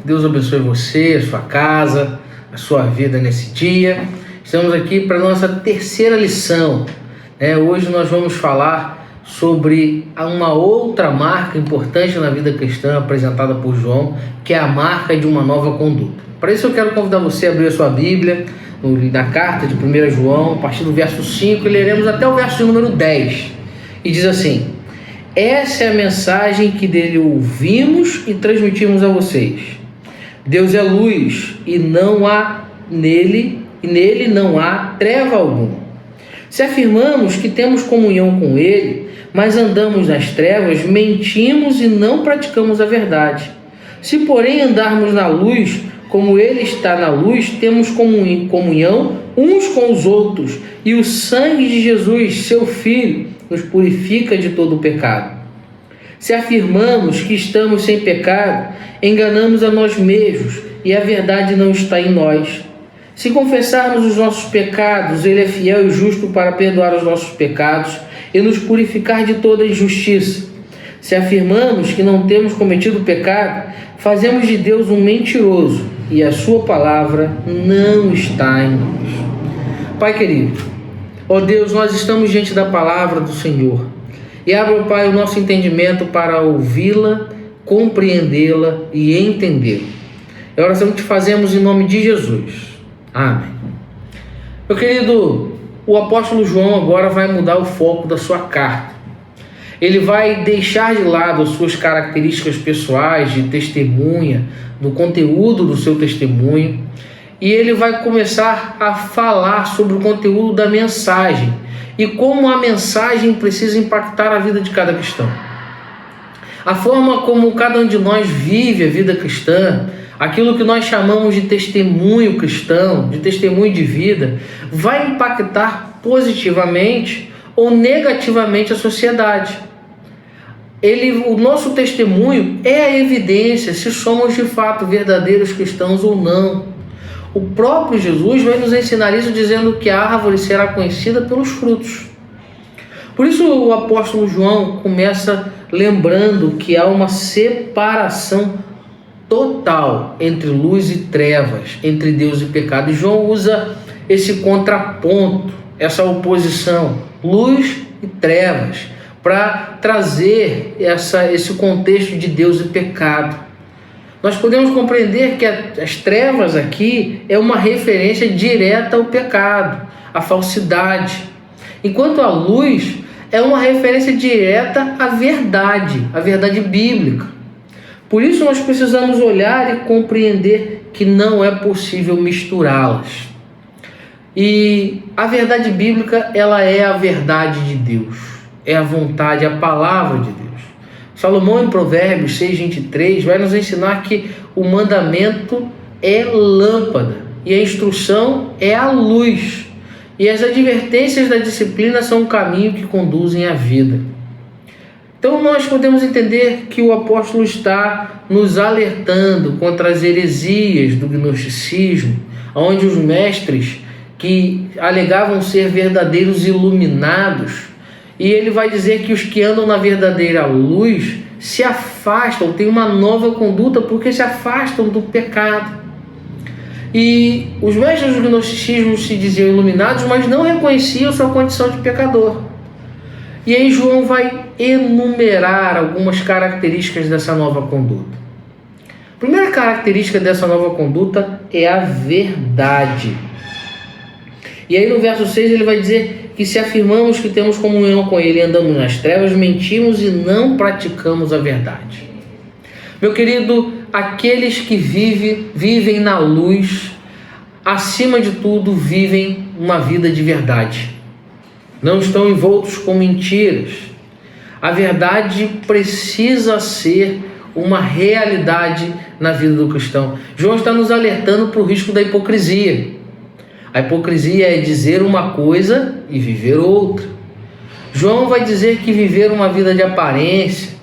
Deus abençoe você, a sua casa, a sua vida nesse dia. Estamos aqui para a nossa terceira lição. Hoje nós vamos falar sobre uma outra marca importante na vida cristã apresentada por João, que é a marca de uma nova conduta. Para isso eu quero convidar você a abrir a sua Bíblia na carta de 1 João, a partir do verso 5, e leremos até o verso de número 10. E diz assim: essa é a mensagem que dele ouvimos e transmitimos a vocês. Deus é luz e nele não há treva alguma. Se afirmamos que temos comunhão com ele, mas andamos nas trevas, mentimos e não praticamos a verdade. Se, porém, andarmos na luz, como ele está na luz, temos comunhão uns com os outros, e o sangue de Jesus, seu Filho, nos purifica de todo o pecado. Se afirmamos que estamos sem pecado, enganamos a nós mesmos, e a verdade não está em nós. Se confessarmos os nossos pecados, ele é fiel e justo para perdoar os nossos pecados e nos purificar de toda injustiça. Se afirmamos que não temos cometido pecado, fazemos de Deus um mentiroso, e a sua palavra não está em nós. Pai querido, ó Deus, nós estamos diante da palavra do Senhor. E abra, Pai, o nosso entendimento para ouvi-la, compreendê-la e entendê-la. É a oração que te fazemos em nome de Jesus. Amém. Meu querido, o apóstolo João agora vai mudar o foco da sua carta. Ele vai deixar de lado as suas características pessoais de testemunha, do conteúdo do seu testemunho, e ele vai começar a falar sobre o conteúdo da mensagem e como a mensagem precisa impactar a vida de cada cristão. A forma como cada um de nós vive a vida cristã, aquilo que nós chamamos de testemunho cristão, de testemunho de vida, vai impactar positivamente ou negativamente a sociedade. O nosso testemunho é a evidência se somos de fato verdadeiros cristãos ou não. O próprio Jesus vai nos ensinar isso dizendo que a árvore será conhecida pelos frutos. Por isso o apóstolo João começa lembrando que há uma separação total entre luz e trevas, entre Deus e pecado. E João usa esse contraponto, essa oposição, luz e trevas, para trazer esse contexto de Deus e pecado. Nós podemos compreender que as trevas aqui é uma referência direta ao pecado, à falsidade, enquanto a luz é uma referência direta à verdade bíblica. Por isso nós precisamos olhar e compreender que não é possível misturá-las. E a verdade bíblica, ela é a verdade de Deus, é a vontade, a palavra de Deus. Salomão, em Provérbios 6:23, vai nos ensinar que o mandamento é lâmpada e a instrução é a luz. E as advertências da disciplina são um caminho que conduzem à vida. Então nós podemos entender que o apóstolo está nos alertando contra as heresias do gnosticismo, onde os mestres que alegavam ser verdadeiros iluminados, e ele vai dizer que os que andam na verdadeira luz se afastam, têm uma nova conduta porque se afastam do pecado. E os mestres do gnosticismo se diziam iluminados, mas não reconheciam sua condição de pecador. E aí João vai enumerar algumas características dessa nova conduta. A primeira característica dessa nova conduta é a verdade. E aí no verso 6 ele vai dizer que se afirmamos que temos comunhão com ele e andamos nas trevas, mentimos e não praticamos a verdade. Meu querido, aqueles que vivem na luz, acima de tudo, vivem uma vida de verdade. Não estão envoltos com mentiras. A verdade precisa ser uma realidade na vida do cristão. João está nos alertando para o risco da hipocrisia. A hipocrisia é dizer uma coisa e viver outra. João vai dizer que viver uma vida de aparência,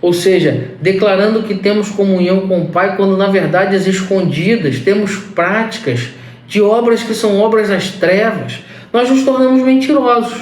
ou seja, declarando que temos comunhão com o Pai, quando na verdade as escondidas temos práticas de obras que são obras das trevas, nós nos tornamos mentirosos.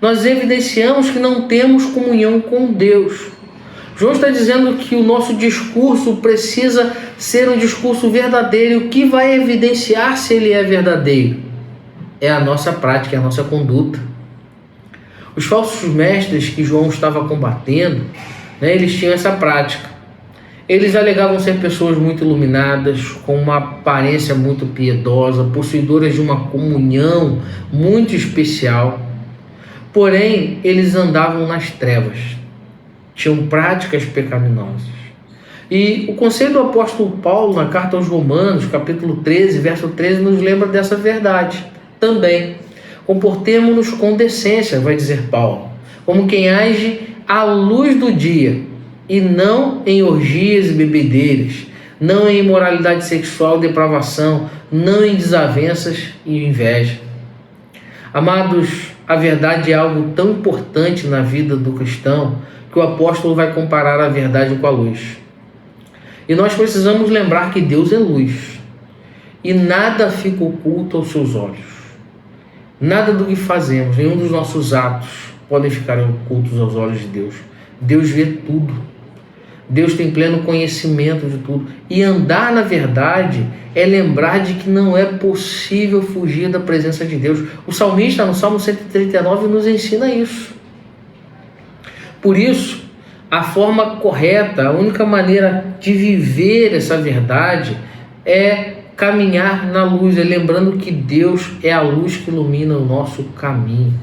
Nós evidenciamos que não temos comunhão com Deus. João está dizendo que o nosso discurso precisa ser um discurso verdadeiro. O que vai evidenciar se ele é verdadeiro? É a nossa prática, é a nossa conduta. Os falsos mestres que João estava combatendo, eles tinham essa prática. Eles alegavam ser pessoas muito iluminadas, com uma aparência muito piedosa, possuidoras de uma comunhão muito especial. Porém, eles andavam nas trevas, tinham práticas pecaminosas. E o conselho do apóstolo Paulo, na carta aos Romanos, capítulo 13, verso 13, nos lembra dessa verdade também. Comportemo-nos com decência, vai dizer Paulo, como quem age à luz do dia, e não em orgias e bebedeiras, não em imoralidade sexual e depravação, não em desavenças e inveja. Amados, a verdade é algo tão importante na vida do cristão que o apóstolo vai comparar a verdade com a luz. E nós precisamos lembrar que Deus é luz e nada fica oculto aos seus olhos. Nada do que fazemos, nenhum dos nossos atos podem ficar ocultos aos olhos de Deus. Deus vê tudo. Deus tem pleno conhecimento de tudo. E andar na verdade é lembrar de que não é possível fugir da presença de Deus. O salmista, no Salmo 139, nos ensina isso. Por isso, a forma correta, a única maneira de viver essa verdade é caminhar na luz, lembrando que Deus é a luz que ilumina o nosso caminho.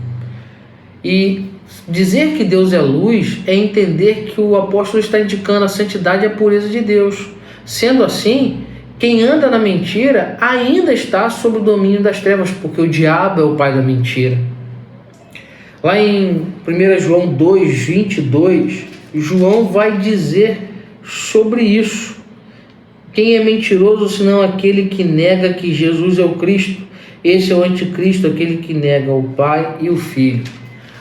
E dizer que Deus é luz é entender que o apóstolo está indicando a santidade e a pureza de Deus. Sendo assim, quem anda na mentira ainda está sob o domínio das trevas, porque o diabo é o pai da mentira. Lá em 1 João 2:22, João vai dizer sobre isso. Quem é mentiroso senão aquele que nega que Jesus é o Cristo? Esse é o anticristo, aquele que nega o Pai e o Filho.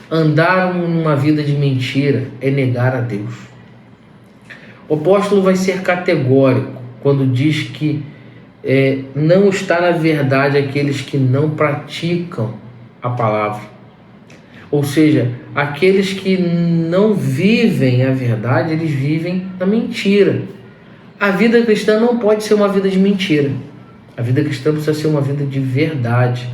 Andar numa vida de mentira é negar a Deus. O apóstolo vai ser categórico quando diz que não está na verdade aqueles que não praticam a palavra. Ou seja, aqueles que não vivem a verdade, eles vivem a mentira. A vida cristã não pode ser uma vida de mentira. A vida cristã precisa ser uma vida de verdade.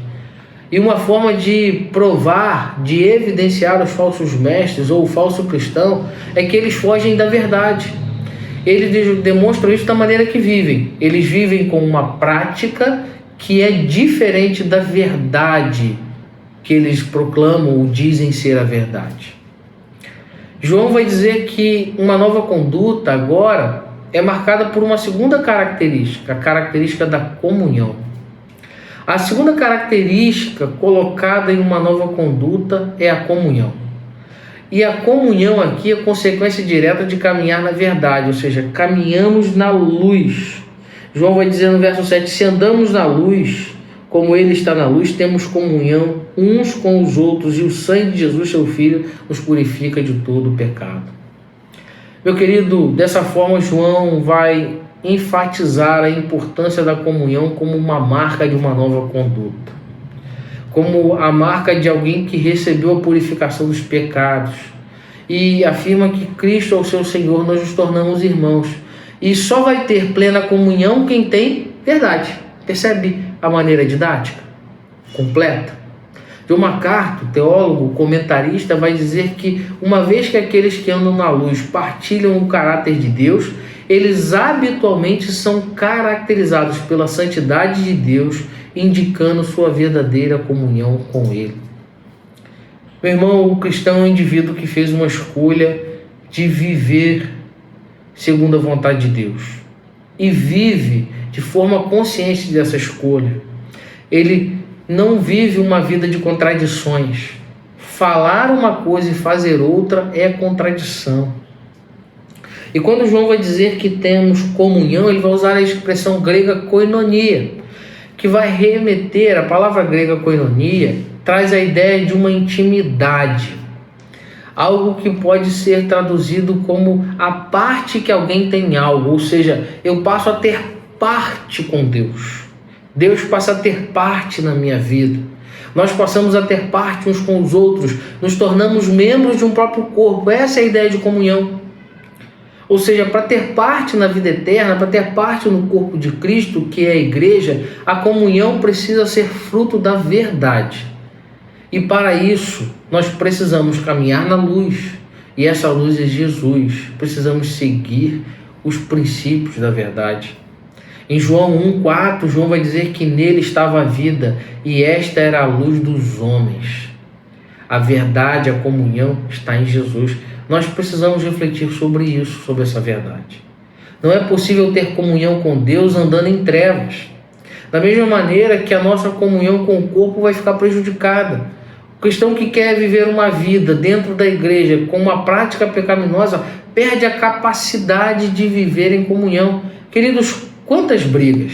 E uma forma de provar, de evidenciar os falsos mestres ou o falso cristão é que eles fogem da verdade. Eles demonstram isso da maneira que vivem. Eles vivem com uma prática que é diferente da verdade que eles proclamam ou dizem ser a verdade. João vai dizer que uma nova conduta agora é marcada por uma segunda característica, a característica da comunhão. A segunda característica colocada em uma nova conduta é a comunhão. E a comunhão aqui é consequência direta de caminhar na verdade, ou seja, caminhamos na luz. João vai dizer no verso 7, se andamos na luz, como Ele está na luz, temos comunhão uns com os outros, e o sangue de Jesus, seu Filho, nos purifica de todo o pecado. Meu querido, dessa forma João vai enfatizar a importância da comunhão como uma marca de uma nova conduta, como a marca de alguém que recebeu a purificação dos pecados, e afirma que Cristo é o seu Senhor, nós nos tornamos irmãos, e só vai ter plena comunhão quem tem verdade. Percebe a maneira didática? Completa. John MacArthur, teólogo, comentarista, vai dizer que uma vez que aqueles que andam na luz partilham o caráter de Deus, eles habitualmente são caracterizados pela santidade de Deus, indicando sua verdadeira comunhão com Ele. Meu irmão, o cristão é um indivíduo que fez uma escolha de viver segundo a vontade de Deus e vive de forma consciente dessa escolha. Ele não vive uma vida de contradições. Falar uma coisa e fazer outra é contradição. E quando João vai dizer que temos comunhão, ele vai usar a expressão grega koinonia, que vai remeter, a palavra grega koinonia, traz a ideia de uma intimidade. Algo que pode ser traduzido como a parte que alguém tem em algo, ou seja, eu passo a ter parte com Deus. Deus passa a ter parte na minha vida. Nós passamos a ter parte uns com os outros, nos tornamos membros de um próprio corpo. Essa é a ideia de comunhão. Ou seja, para ter parte na vida eterna, para ter parte no corpo de Cristo, que é a igreja, a comunhão precisa ser fruto da verdade. E para isso, nós precisamos caminhar na luz. E essa luz é Jesus. Precisamos seguir os princípios da verdade. Em João 1,4, João vai dizer que nele estava a vida, e esta era a luz dos homens. A verdade, a comunhão está em Jesus. Nós precisamos refletir sobre isso, sobre essa verdade. Não é possível ter comunhão com Deus andando em trevas. Da mesma maneira que a nossa comunhão com o corpo vai ficar prejudicada. O cristão que quer viver uma vida dentro da igreja com uma prática pecaminosa perde a capacidade de viver em comunhão. Queridos, quantas brigas,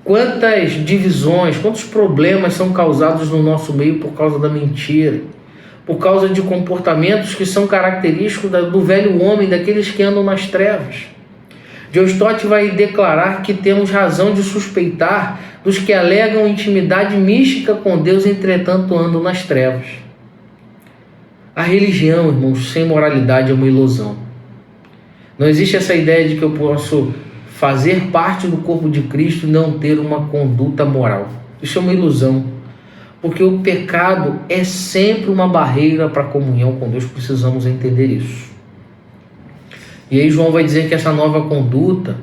quantas divisões, quantos problemas são causados no nosso meio por causa da mentira, por causa de comportamentos que são característicos do velho homem, daqueles que andam nas trevas. John Stott vai declarar que temos razão de suspeitar dos que alegam intimidade mística com Deus, entretanto andam nas trevas. A religião, irmãos, sem moralidade é uma ilusão. Não existe essa ideia de que eu posso fazer parte do corpo de Cristo e não ter uma conduta moral. Isso é uma ilusão, porque o pecado é sempre uma barreira para a comunhão com Deus. Precisamos entender isso. E aí João vai dizer que essa nova conduta,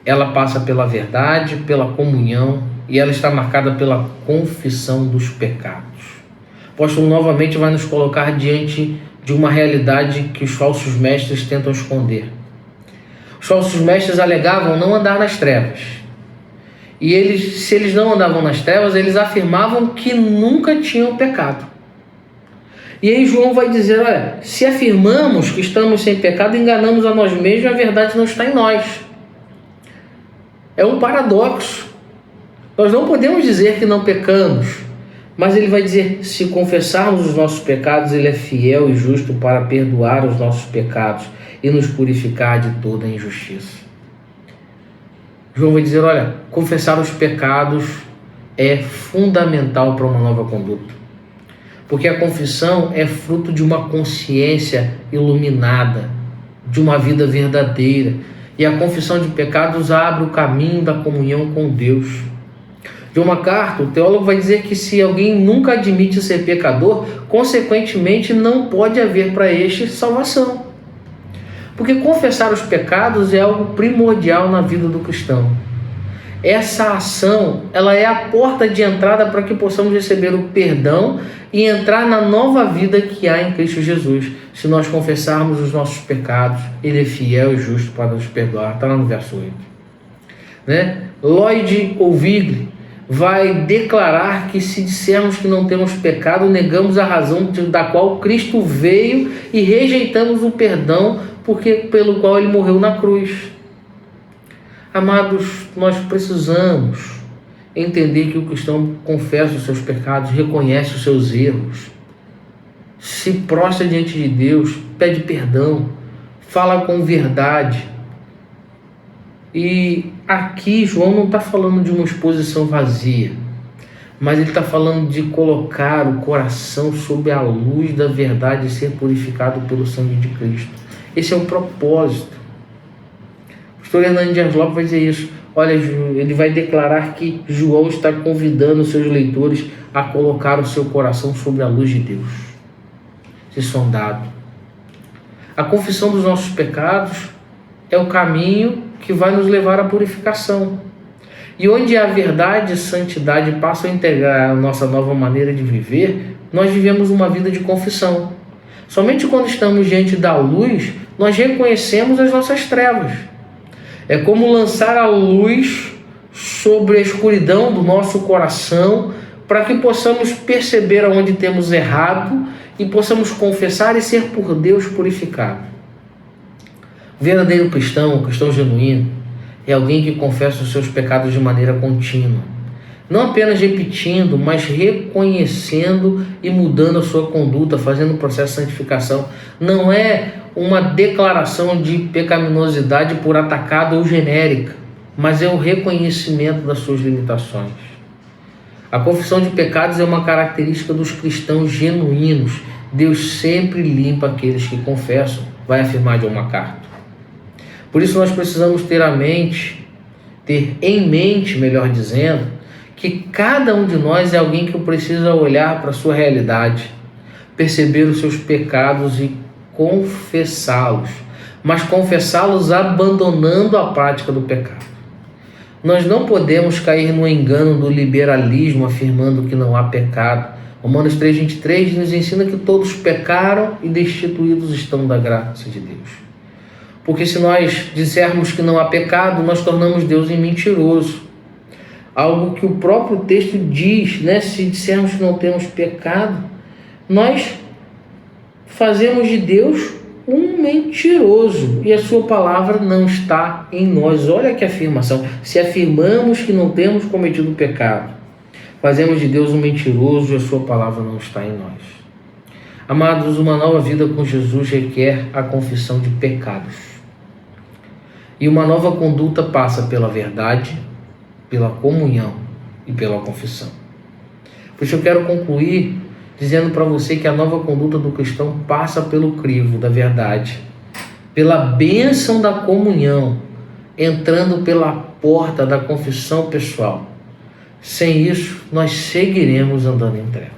ela passa pela verdade, pela comunhão, e ela está marcada pela confissão dos pecados. O apóstolo novamente vai nos colocar diante de uma realidade que os falsos mestres tentam esconder. Os falsos mestres alegavam não andar nas trevas. E se eles não andavam nas trevas, eles afirmavam que nunca tinham pecado. E aí João vai dizer, olha, se afirmamos que estamos sem pecado, enganamos a nós mesmos e a verdade não está em nós. É um paradoxo. Nós não podemos dizer que não pecamos, mas ele vai dizer, se confessarmos os nossos pecados, ele é fiel e justo para perdoar os nossos pecados e nos purificar de toda injustiça. João vai dizer, olha, confessar os pecados é fundamental para uma nova conduta. Porque a confissão é fruto de uma consciência iluminada, de uma vida verdadeira. E a confissão de pecados abre o caminho da comunhão com Deus. John MacArthur, o teólogo, vai dizer que se alguém nunca admite ser pecador, consequentemente não pode haver para este salvação. Porque confessar os pecados é algo primordial na vida do cristão. Essa ação, ela é a porta de entrada para que possamos receber o perdão e entrar na nova vida que há em Cristo Jesus. Se nós confessarmos os nossos pecados, ele é fiel e justo para nos perdoar. Está lá no verso 8. Lloyd Ovigli vai declarar que se dissermos que não temos pecado, negamos a razão da qual Cristo veio e rejeitamos o perdão pelo qual ele morreu na cruz. Amados, nós precisamos entender que o cristão confessa os seus pecados, reconhece os seus erros, se prostra diante de Deus, pede perdão, fala com verdade. E aqui João não está falando de uma exposição vazia, mas ele está falando de colocar o coração sob a luz da verdade e ser purificado pelo sangue de Cristo. Esse é o propósito. O pastor Hernandes Dias Lopes vai dizer isso. Olha, ele vai declarar que João está convidando os seus leitores a colocar o seu coração sobre a luz de Deus, ser sondado. A confissão dos nossos pecados é o caminho que vai nos levar à purificação. E onde a verdade e santidade passam a integrar a nossa nova maneira de viver, nós vivemos uma vida de confissão. Somente quando estamos diante da luz, nós reconhecemos as nossas trevas. É como lançar a luz sobre a escuridão do nosso coração, para que possamos perceber aonde temos errado e possamos confessar e ser por Deus purificado. O verdadeiro cristão, o cristão genuíno, é alguém que confessa os seus pecados de maneira contínua. Não apenas repetindo, mas reconhecendo e mudando a sua conduta, fazendo o processo de santificação. Não é uma declaração de pecaminosidade por atacado ou genérica, mas é o reconhecimento das suas limitações. A confissão de pecados é uma característica dos cristãos genuínos. Deus sempre limpa aqueles que confessam, vai afirmar John MacArthur. Por isso nós precisamos ter em mente, melhor dizendo, que cada um de nós é alguém que precisa olhar para a sua realidade, perceber os seus pecados e confessá-los, mas confessá-los abandonando a prática do pecado. Nós não podemos cair no engano do liberalismo afirmando que não há pecado. Romanos 3,23 nos ensina que todos pecaram e destituídos estão da graça de Deus. Porque se nós dissermos que não há pecado, nós tornamos Deus em mentiroso. Algo que o próprio texto diz, né? Se dissermos que não temos pecado, nós fazemos de Deus um mentiroso e a sua palavra não está em nós. Olha que afirmação. Se afirmamos que não temos cometido pecado, fazemos de Deus um mentiroso e a sua palavra não está em nós. Amados, uma nova vida com Jesus requer a confissão de pecados. E uma nova conduta passa pela verdade, pela comunhão e pela confissão. Por isso eu quero concluir dizendo para você que a nova conduta do cristão passa pelo crivo da verdade, pela bênção da comunhão, entrando pela porta da confissão pessoal. Sem isso, nós seguiremos andando em trevas.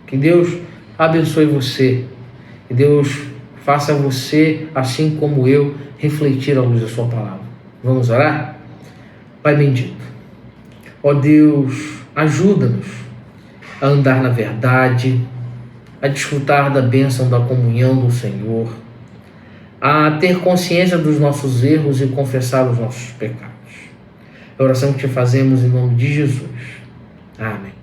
Que Deus abençoe você. Que Deus faça você, assim como eu, refletir à luz da sua palavra. Vamos orar? Pai bendito, ó Deus, ajuda-nos a andar na verdade, a desfrutar da bênção da comunhão do Senhor, a ter consciência dos nossos erros e confessar os nossos pecados. É a oração que te fazemos em nome de Jesus. Amém.